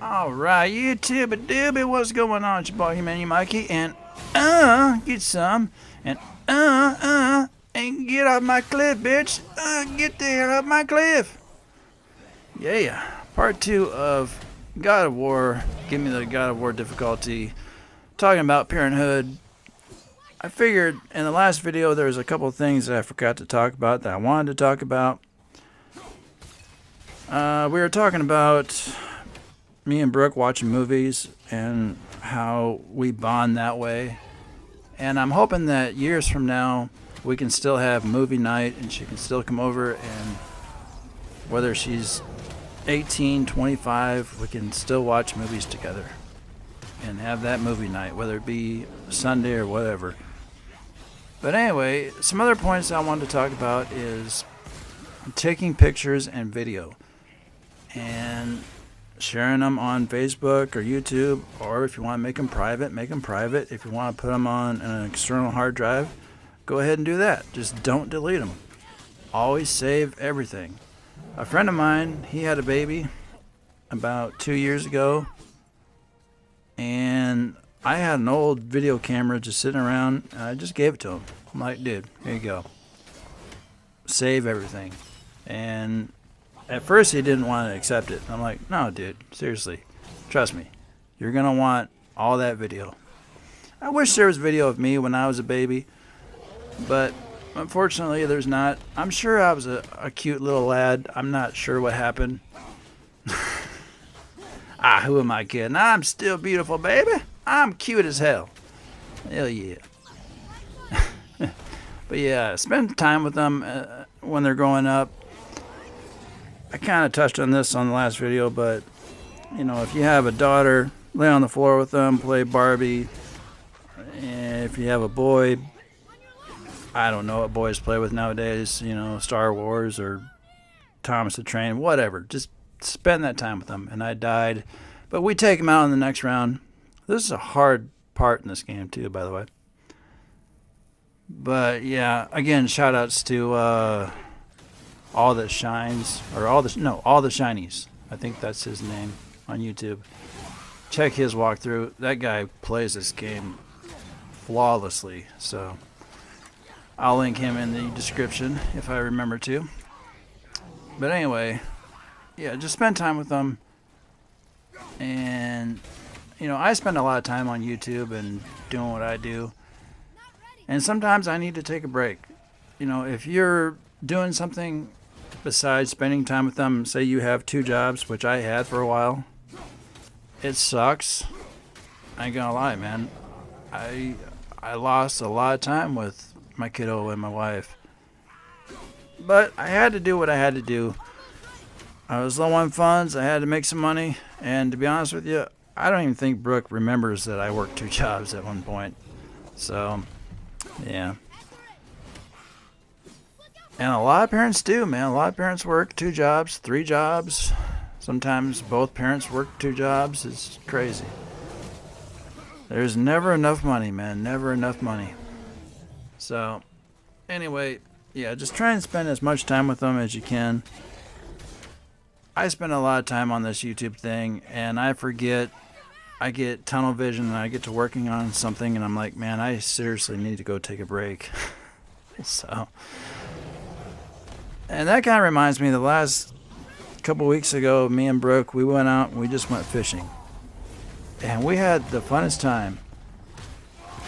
Alright, YouTube doobie, what's going on? It's your boy Humanumikey Mikey, and get some, and and get off my cliff, bitch. Get the hell off my cliff. Yeah, part 2 of God of War. Give me the God of War difficulty. Talking about parenthood. I figured in the last video there was a couple of things that I forgot to talk about that I wanted to talk about. We were talking about me and Brooke watching movies and how we bond that way. And I'm hoping that years from now we can still have movie night and she can still come over, and whether she's 18, 25, we can still watch movies together and have that movie night, whether it be Sunday or whatever. But anyway, some other points I wanted to talk about is taking pictures and video and sharing them on Facebook or YouTube, or if you want to make them private, make them private. If you want to put them on an external hard drive, go ahead and do that. Just don't delete them. Always save everything. A friend of mine, he had a baby about 2 years ago, and I had an old video camera just sitting around, and I just gave it to him. I'm like, dude, here you go. Save everything. And at first he didn't want to accept it. I'm like, no, dude, seriously, trust me. You're going to want all that video. I wish there was video of me when I was a baby, but unfortunately there's not. I'm sure I was a cute little lad. I'm not sure what happened. Who am I kidding? I'm still beautiful, baby. I'm cute as hell. Hell yeah. But yeah, spend time with them when they're growing up. I kind of touched on this on the last video, but you know, if you have a daughter, lay on the floor with them, play Barbie. And if you have a boy, I don't know what boys play with nowadays, you know, Star Wars or Thomas the Train, whatever. Just spend that time with them. And I died, but we take them out in the next round. This is a hard part in this game too, by the way. But yeah, again, shout outs to All The Shines, or All The Shinies. I think that's his name on YouTube. Check his walkthrough. That guy plays this game flawlessly. So I'll link him in the description if I remember to. But anyway, yeah, just spend time with them. And you know, I spend a lot of time on YouTube and doing what I do. And sometimes I need to take a break. You know, if you're doing something besides spending time with them, say you have 2 jobs, which I had for a while, it sucks. I ain't gonna lie, man. I lost a lot of time with my kiddo and my wife. But I had to do what I had to do. I was low on funds, I had to make some money, and to be honest with you, I don't even think Brooke remembers that I worked 2 jobs at one point. So, yeah. And a lot of parents do, man. A lot of parents work 2 jobs, 3 jobs. Sometimes both parents work 2 jobs. It's crazy. There's never enough money, man. Never enough money. So, anyway, yeah, just try and spend as much time with them as you can. I spend a lot of time on this YouTube thing, and I forget. I get tunnel vision, and I get to working on something, and I'm like, man, I seriously need to go take a break. So, and that kind of reminds me, the last couple weeks ago, me and Brooke, we went out and we just went fishing. And we had the funnest time.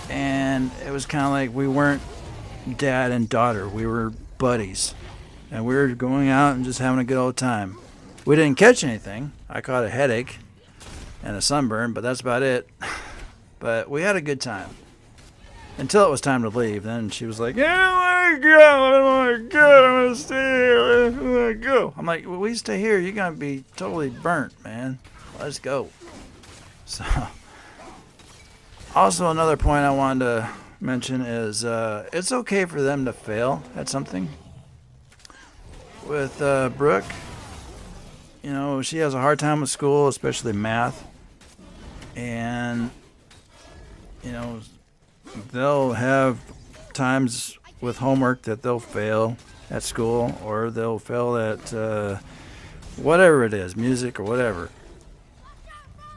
And it was kind of like we weren't dad and daughter. We were buddies. And we were going out and just having a good old time. We didn't catch anything. I caught a headache and a sunburn, but that's about it. But we had a good time. Until it was time to leave. Then she was like, "Yeah, I want to go. I want to go. I want to stay here. I want to go." I'm like, well, we stay here. You're going to be totally burnt, man. Let's go. So, also another point I wanted to mention is it's okay for them to fail at something. With Brooke, you know, she has a hard time with school, especially math. And, you know, they'll have times with homework that they'll fail at school, or they'll fail at whatever it is, music or whatever.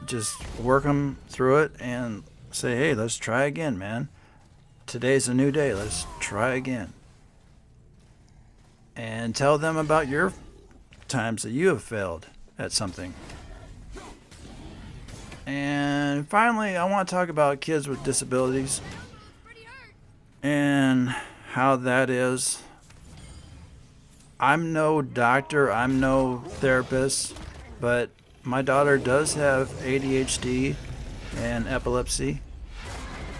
just work them through it and say, hey, let's try again, man. Today's a new day. Let's try again. And tell them about your times that you have failed at something. And finally, I want to talk about kids with disabilities and how that is. I'm no doctor, I'm no therapist, but my daughter does have ADHD and epilepsy.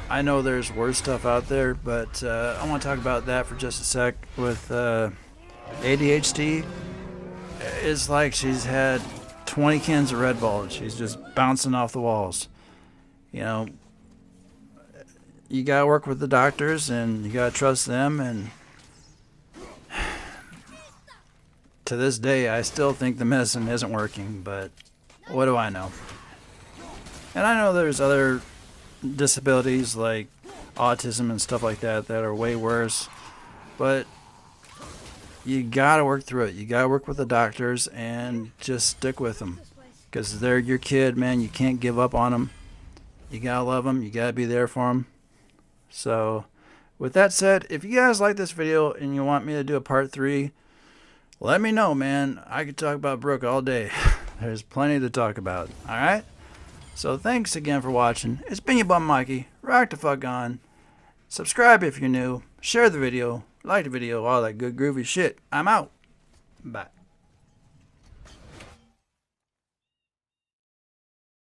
I know there's worse stuff out there, but I want to talk about that for just a sec. With ADHD, it's like she's had 20 cans of Red Bull. She's just bouncing off the walls. You know, you gotta work with the doctors and you gotta trust them. And to this day, I still think the medicine isn't working, but what do I know? And I know there's other disabilities like autism and stuff like that that are way worse, but you gotta work through it. You gotta work with the doctors and just stick with them, because they're your kid, man. You can't give up on them. You gotta love them. You gotta be there for them. So with that said, if you guys like this video and you want me to do a part 3, let me know, man. I could talk about Brooke all day. There's plenty to talk about. Alright? So thanks again for watching. It's been your bum Mikey. Rock the fuck on. Subscribe if you're new. Share the video. Like the video. All that good groovy shit. I'm out. Bye.